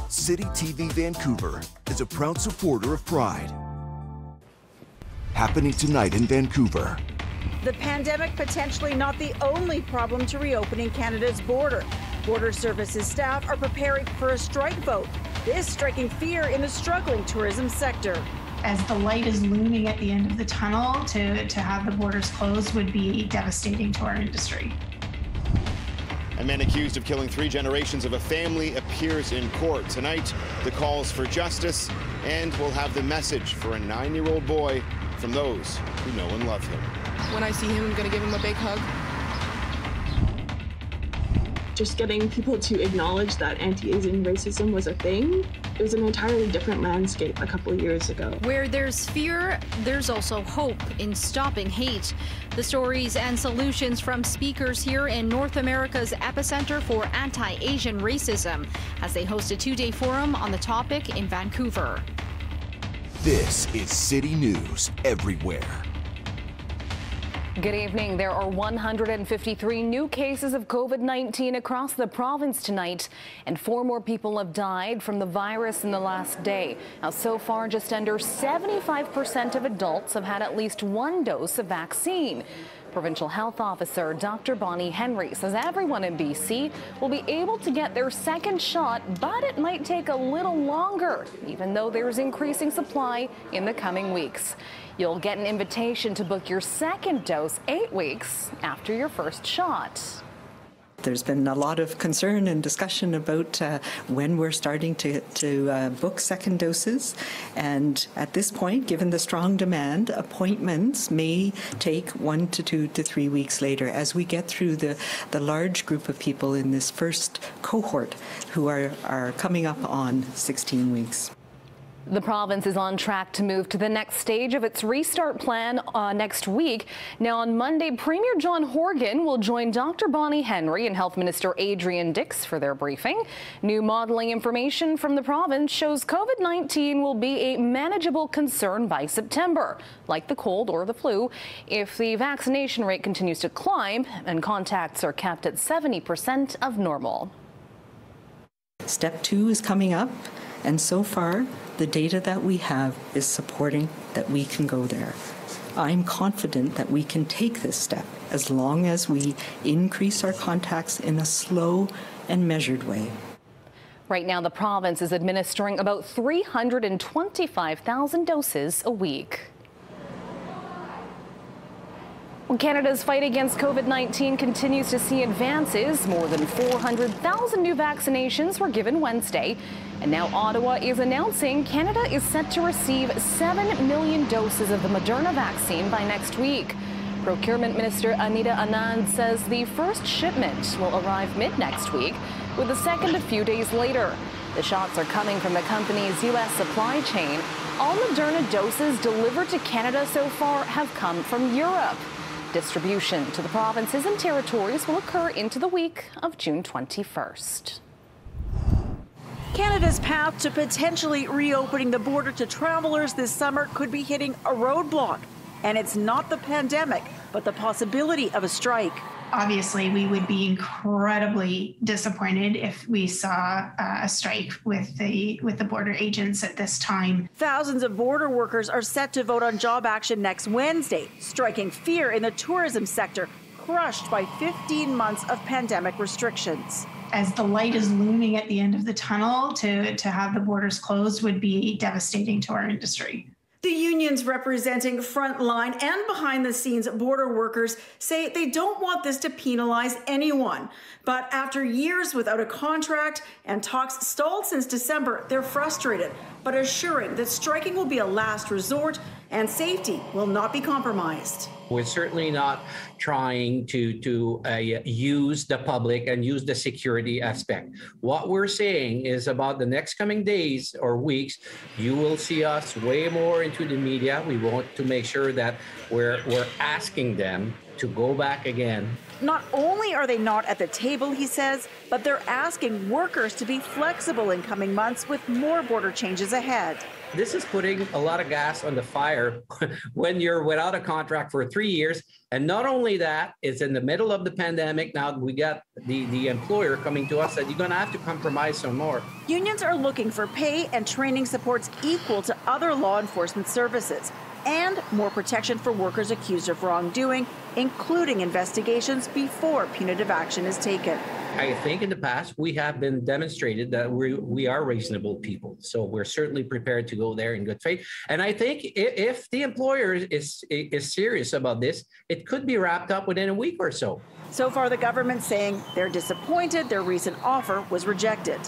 City TV Vancouver is a proud supporter of Pride. Happening tonight in Vancouver. The pandemic potentially not the only problem to reopening Canada's border. Border Services staff are preparing for a strike vote. This striking fear in the struggling tourism sector. As the light is looming at the end of the tunnel, to have the borders closed would be devastating to our industry. A man accused of killing 3 generations of a family appears in court. Tonight, the calls for justice, and we'll have the message for a 9-year-old boy from those who know and love him. When I see him, I'm going to give him a big hug. Just getting people to acknowledge that anti-Asian racism was a thing. It was an entirely different landscape a couple of years ago. Where there's fear, there's also hope in stopping hate. The stories and solutions from speakers here in North America's epicenter for anti-Asian racism as they host a 2-day forum on the topic in Vancouver. This is City News Everywhere. Good evening. There are 153 new cases of COVID-19 across the province tonight, and 4 more people have died from the virus in the last day. Now, so far, just under 75% of adults have had at least 1 dose of vaccine. Provincial Health Officer Dr. Bonnie Henry says everyone in BC will be able to get their second shot, but it might take a little longer, even though there's increasing supply in the coming weeks. You'll get an invitation to book your second dose 8 weeks after your first shot. There's been a lot of concern and discussion about when we're starting to book second doses. And at this point, given the strong demand, appointments may take 1 to 2 to 3 weeks later as we get through the large group of people in this first cohort who are coming up on 16 weeks. The province is on track to move to the next stage of its restart plan next week. Now, on Monday, Premier John Horgan will join Dr. Bonnie Henry and Health Minister Adrian Dix for their briefing. New modelling information from the province shows COVID-19 will be a manageable concern by September, like the cold or the flu, if the vaccination rate continues to climb and contacts are kept at 70% of normal. Step 2 is coming up, and so far, the data that we have is supporting that we can go there. I'm confident that we can take this step as long as we increase our contacts in a slow and measured way. Right now, the province is administering about 325,000 doses a week. Canada's fight against COVID-19 continues to see advances. More than 400,000 new vaccinations were given Wednesday. And now Ottawa is announcing Canada is set to receive 7 million doses of the Moderna vaccine by next week. Procurement Minister Anita Anand says the first shipment will arrive mid-next week, with the second a few days later. The shots are coming from the company's U.S. supply chain. All Moderna doses delivered to Canada so far have come from Europe. Distribution to the provinces and territories will occur into the week of June 21st. Canada's path to potentially reopening the border to travelers this summer could be hitting a roadblock. And it's not the pandemic, but the possibility of a strike. Obviously, we would be incredibly disappointed if we saw a strike with the border agents at this time. Thousands of border workers are set to vote on job action next Wednesday, striking fear in the tourism sector, crushed by 15 months of pandemic restrictions. As the light is looming at the end of the tunnel, to have the borders closed would be devastating to our industry. The unions representing frontline and behind-the-scenes border workers say they don't want this to penalize anyone. But after years without a contract and talks stalled since December, they're frustrated, but assuring that striking will be a last resort and safety will not be compromised. We're certainly not trying to use the public and use the security aspect. What we're saying is about the next coming days or weeks, you will see us way more into the media. We want to make sure that we're asking them to go back again. Not only are they not at the table, he says, but they're asking workers to be flexible in coming months with more border changes ahead. This is putting a lot of gas on the fire when you're without a contract for 3 years. And not only that, it's in the middle of the pandemic. Now we got the employer coming to us that you're going to have to compromise some more. Unions are looking for pay and training supports equal to other law enforcement services and more protection for workers accused of wrongdoing, including investigations before punitive action is taken. I think in the past we have been demonstrated that we are reasonable people. So we're certainly prepared to go there in good faith. And I think if the employer is serious about this, it could be wrapped up within a week or so. So far, the government saying they're disappointed their recent offer was rejected.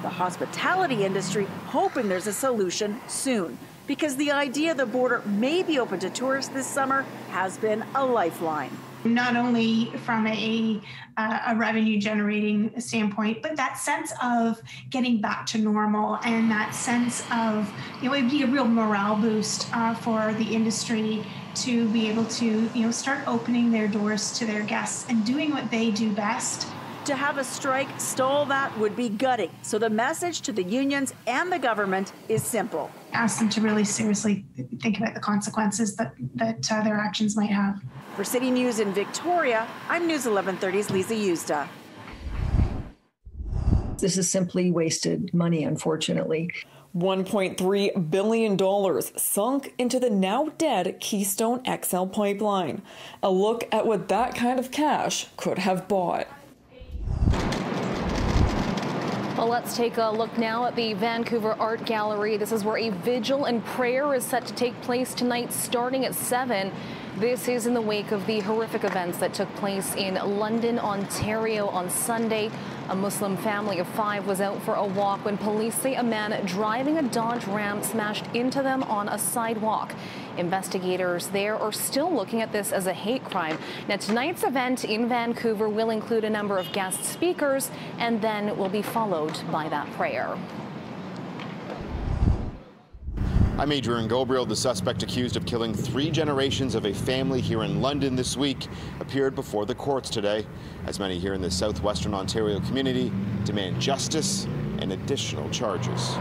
The hospitality industry hoping there's a solution soon, because the idea the border may be open to tourists this summer has been a lifeline. Not only from a revenue generating standpoint, but that sense of getting back to normal and that sense of, it would be a real morale boost for the industry to be able to, start opening their doors to their guests and doing what they do best. To have a strike stall that would be gutting. So the message to the unions and the government is simple. Ask them to really seriously think about the consequences that their actions might have. For City News in Victoria, I'm News 1130's Lisa Yuzda. This is simply wasted money, unfortunately. $1.3 billion sunk into the now dead Keystone XL pipeline. A look at what that kind of cash could have bought. Well, let's take a look now at the Vancouver Art Gallery. This is where a vigil and prayer is set to take place tonight starting at 7. This is in the wake of the horrific events that took place in London, Ontario on Sunday. A Muslim family of 5 was out for a walk when police say a man driving a Dodge Ram smashed into them on a sidewalk. Investigators there are still looking at this as a hate crime. Now, tonight's event in Vancouver will include a number of guest speakers and then will be followed by that prayer. I'm Adrian Gobriel. The suspect accused of killing 3 generations of a family here in London this week appeared before the courts today, as many here in the southwestern Ontario community demand justice and additional charges.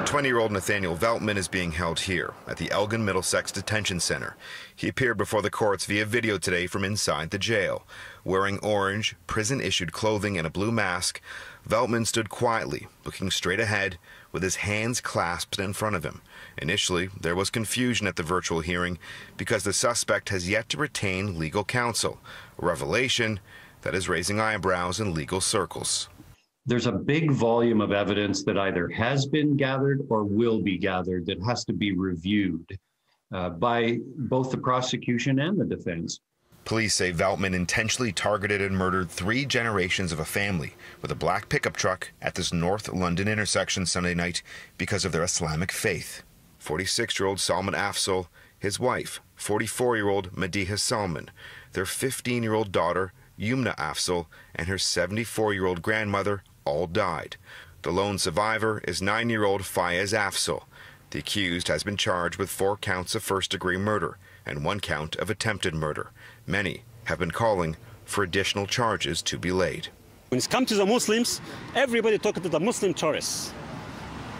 20-year-old Nathaniel Veltman is being held here at the Elgin Middlesex Detention Center. He appeared before the courts via video today from inside the jail. Wearing orange, prison-issued clothing and a blue mask, Veltman stood quietly, looking straight ahead, with his hands clasped in front of him. Initially, there was confusion at the virtual hearing because the suspect has yet to retain legal counsel, a revelation that is raising eyebrows in legal circles. There's a big volume of evidence that either has been gathered or will be gathered that has to be reviewed by both the prosecution and the defense. Police say Veltman intentionally targeted and murdered 3 generations of a family with a black pickup truck at this North London intersection Sunday night because of their Islamic faith. 46-year-old Salman Afzal, his wife, 44-year-old Madiha Salman, their 15-year-old daughter, Yumna Afzal, and her 74-year-old grandmother all died. The lone survivor is 9-year-old Fayez Afzal. The accused has been charged with 4 counts of first-degree murder and 1 count of attempted murder. Many have been calling for additional charges to be laid. When it comes to the Muslims, everybody talking to the Muslim terrorists.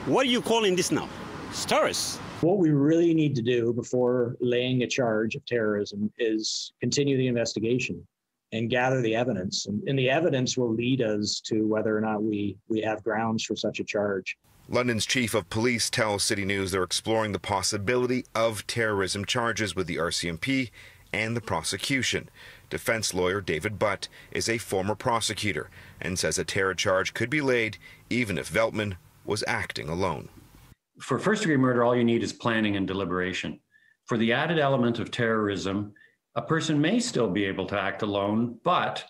What are you calling this now? It's terrorists. What we really need to do before laying a charge of terrorism is continue the investigation and gather the evidence. And the evidence will lead us to whether or not we have grounds for such a charge. London's chief of police tells City News they're exploring the possibility of terrorism charges with the RCMP and the prosecution. Defense lawyer David Butt is a former prosecutor and says a terror charge could be laid even if Veltman was acting alone. For first-degree murder, all you need is planning and deliberation. For the added element of terrorism, a person may still be able to act alone, but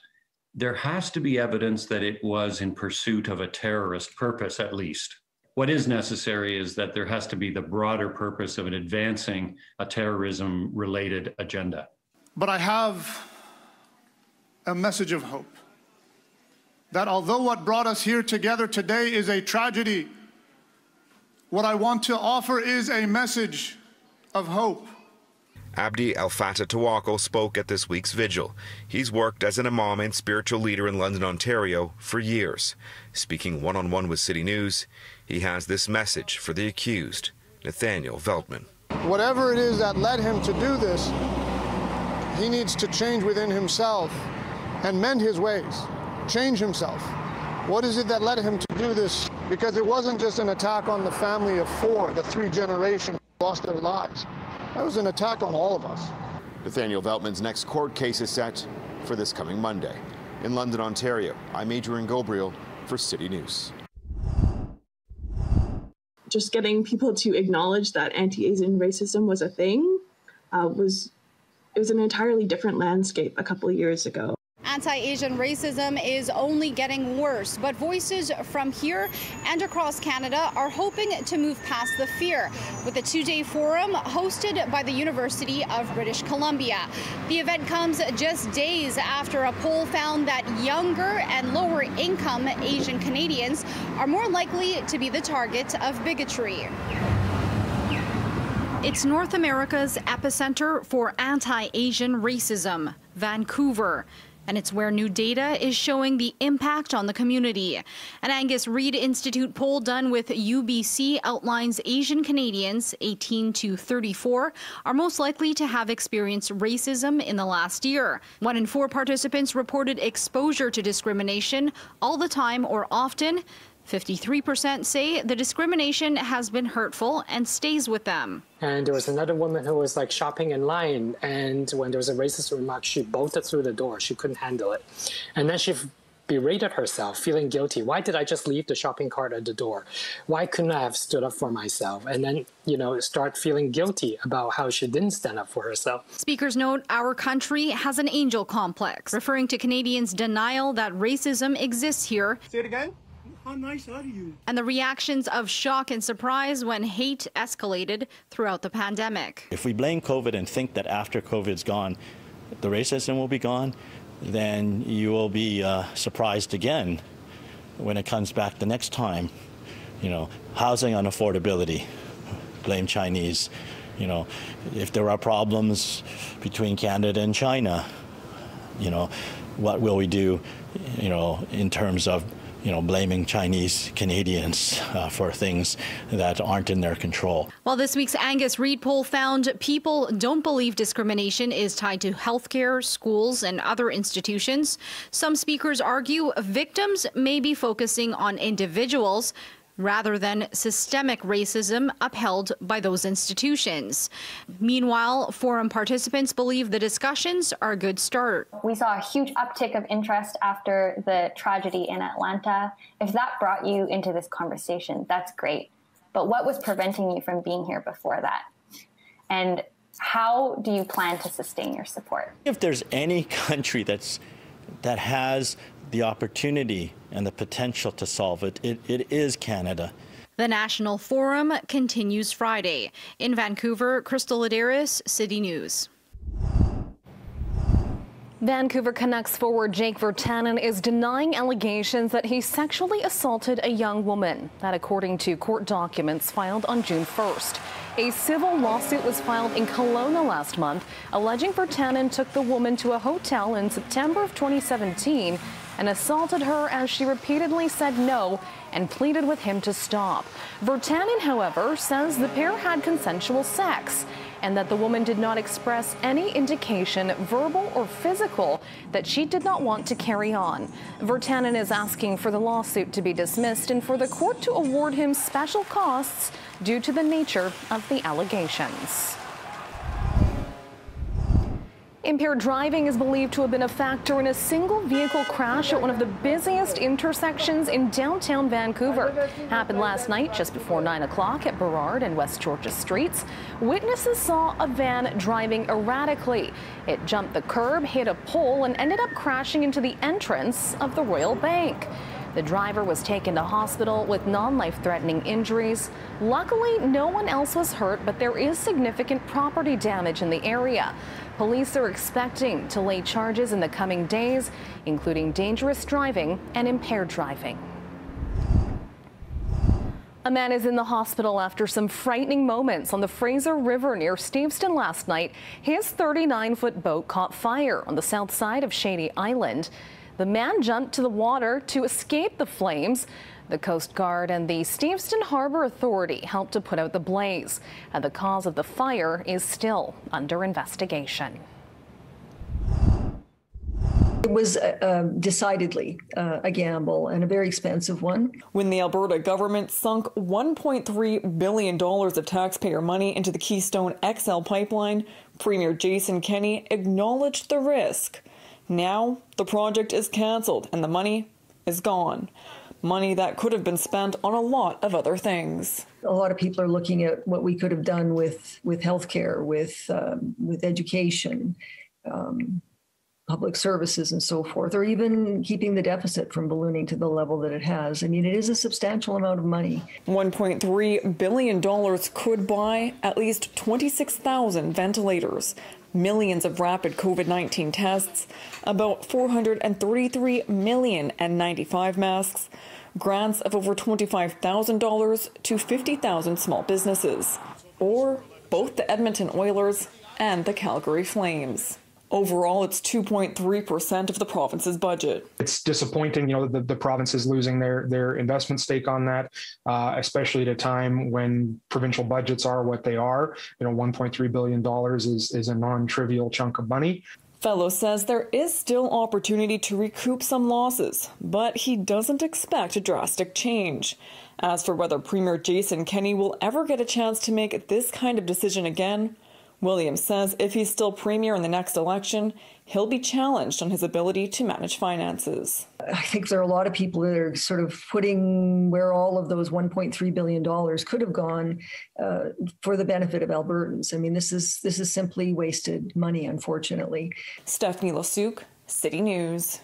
there has to be evidence that it was in pursuit of a terrorist purpose, at least. What is necessary is that there has to be the broader purpose of advancing a terrorism-related agenda. But I have a message of hope, that although what brought us here together today is a tragedy, what I want to offer is a message of hope. Abdi El-Fattah Tawakol spoke at this week's Vigil. He's worked as an imam and spiritual leader in London, Ontario for years. Speaking one-on-one with City News, he has this message for the accused, Nathaniel Veltman. Whatever it is that led him to do this, he needs to change within himself and mend his ways, change himself. What is it that led him to do this? Because it wasn't just an attack on the family of four, the 3 generations who lost their lives. That was an attack on all of us. Nathaniel Veltman's next court case is set for this coming Monday. In London, Ontario, I'm Adrian Gobriel for City News. Just getting people to acknowledge that anti-Asian racism was a thing it was an entirely different landscape a couple of years ago. Anti-Asian racism is only getting worse, but voices from here and across Canada are hoping to move past the fear with a 2-day forum hosted by the University of British Columbia. The event comes just days after a poll found that younger and lower income Asian Canadians are more likely to be the target of bigotry. It's North America's epicenter for anti-Asian racism, Vancouver. And it's where new data is showing the impact on the community. An Angus Reid Institute poll done with UBC outlines Asian Canadians 18 to 34 are most likely to have experienced racism in the last year. 1 in 4 participants reported exposure to discrimination all the time or often. 53% say the discrimination has been hurtful and stays with them. And there was another woman who was like shopping in line, and when there was a racist remark, she bolted through the door. She couldn't handle it. And then she berated herself, feeling guilty. Why did I just leave the shopping cart at the door? Why couldn't I have stood up for myself? And then, start feeling guilty about how she didn't stand up for herself. Speakers note our country has an angel complex, referring to Canadians' denial that racism exists here. Say it again. How nice are you? And the reactions of shock and surprise when hate escalated throughout the pandemic. If we blame COVID and think that after COVID's gone, the racism will be gone, then you will be surprised again when it comes back the next time. Housing unaffordability, blame Chinese. If there are problems between Canada and China, what will we do, in terms of blaming Chinese Canadians for things that aren't in their control. While this week's Angus Reid poll found people don't believe discrimination is tied to healthcare, schools, and other institutions, some speakers argue victims may be focusing on individuals rather than systemic racism upheld by those institutions. Meanwhile, forum participants believe the discussions are a good start. We saw a huge uptick of interest after the tragedy in Atlanta. If that brought you into this conversation, that's great. But what was preventing you from being here before that? And how do you plan to sustain your support? If there's any country that has the opportunity and the potential to solve it, it is Canada. The National Forum continues Friday. In Vancouver, Crystal Ladaris, City News. Vancouver Canucks forward Jake Vertana is denying allegations that he sexually assaulted a young woman. That according to court documents filed on June 1st. A civil lawsuit was filed in Kelowna last month, alleging Vertana took the woman to a hotel in September of 2017 and assaulted her as she repeatedly said no and pleaded with him to stop. Vertana, however, says the pair had consensual sex and that the woman did not express any indication, verbal or physical, that she did not want to carry on. Vertana is asking for the lawsuit to be dismissed and for the court to award him special costs due to the nature of the allegations. Impaired driving is believed to have been a factor in a single vehicle crash at one of the busiest intersections in downtown Vancouver. Happened last night just before 9 o'clock at Burrard and West Georgia Streets. Witnesses saw a van driving erratically. It jumped the curb, hit a pole, and ended up crashing into the entrance of the Royal Bank. The driver was taken to hospital with non-life-threatening injuries. Luckily, no one else was hurt, but there is significant property damage in the area. Police are expecting to lay charges in the coming days, including dangerous driving and impaired driving. A man is in the hospital after some frightening moments on the Fraser River near Steveston last night. His 39-foot boat caught fire on the south side of Shady Island. The man jumped to the water to escape the flames. The Coast Guard and the Steveston Harbor Authority helped to put out the blaze, and the cause of the fire is still under investigation. It was decidedly a gamble and a very expensive one. When the Alberta government sunk $1.3 billion of taxpayer money into the Keystone XL pipeline, Premier Jason Kenney acknowledged the risk. Now the project is cancelled and the money is gone. Money that could have been spent on a lot of other things. A lot of people are looking at what we could have done with healthcare, with education, public services and so forth, or even keeping the deficit from ballooning to the level that it has. I mean, it is a substantial amount of money. $1.3 billion could buy at least 26,000 ventilators, millions of rapid COVID-19 tests, about 433 million N95 masks, grants of over $25,000 to 50,000 small businesses, or both the Edmonton Oilers and the Calgary Flames. Overall, it's 2.3% of the province's budget. It's disappointing, that the province is losing their investment stake on that, especially at a time when provincial budgets are what they are. $1.3 billion is a non-trivial chunk of money. Fellow says there is still opportunity to recoup some losses, but he doesn't expect a drastic change. As for whether Premier Jason Kenney will ever get a chance to make this kind of decision again, Williams says if he's still premier in the next election, he'll be challenged on his ability to manage finances. I think there are a lot of people that are sort of putting where all of those $1.3 billion could have gone for the benefit of Albertans. I mean, this is simply wasted money, unfortunately. Stephanie Lasuk, City News.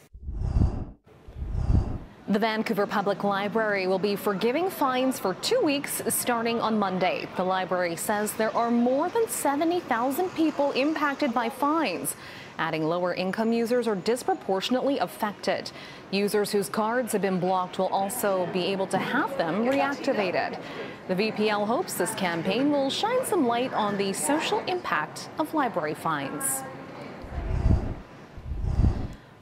The Vancouver Public Library will be forgiving fines for 2 weeks starting on Monday. The library says there are more than 70,000 people impacted by fines, adding lower income users are disproportionately affected. Users whose cards have been blocked will also be able to have them reactivated. The VPL hopes this campaign will shine some light on the social impact of library fines.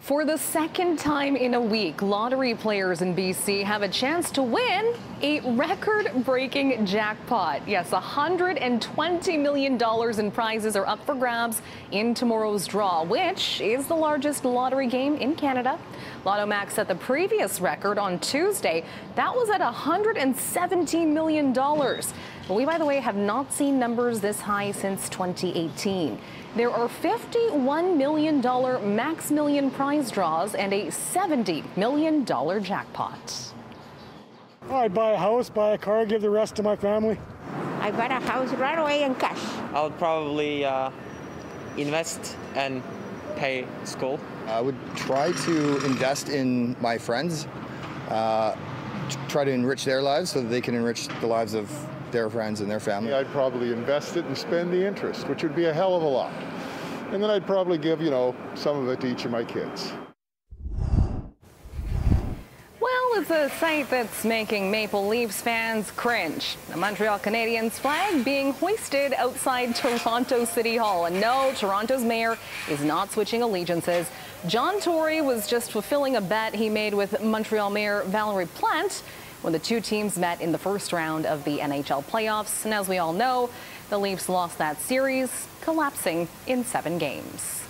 For the second time in a week, lottery players in BC have a chance to win a record-breaking jackpot. Yes, $120 million in prizes are up for grabs in tomorrow's draw, which is the largest lottery game in Canada. Lotto Max set the previous record on Tuesday. That was at $117 million. We, by the way, have not seen numbers this high since 2018. There are $51 million max million prize draws and a $70 million jackpot. I'd buy a house, buy a car, give the rest to my family. I buy a house right away in cash. I would probably invest and pay school. I would try to invest in my friends, try to enrich their lives so that they can enrich the lives of their friends and their family. I'd probably invest it and spend the interest, which would be a hell of a lot. And then I'd probably give, some of it to each of my kids. Well, it's a sight that's making Maple Leafs fans cringe. The Montreal Canadiens flag being hoisted outside Toronto City Hall. And no, Toronto's mayor is not switching allegiances. John Tory was just fulfilling a bet he made with Montreal Mayor Valérie Plante when the two teams met in the first round of the NHL playoffs. And as we all know, the Leafs lost that series, collapsing in 7 games.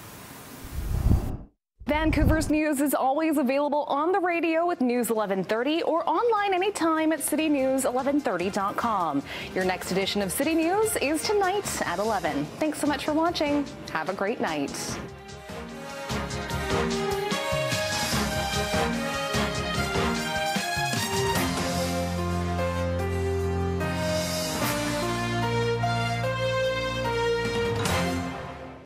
Vancouver's news is always available on the radio with News 1130 or online anytime at citynews1130.com. Your next edition of City News is tonight at 11. Thanks so much for watching. Have a great night.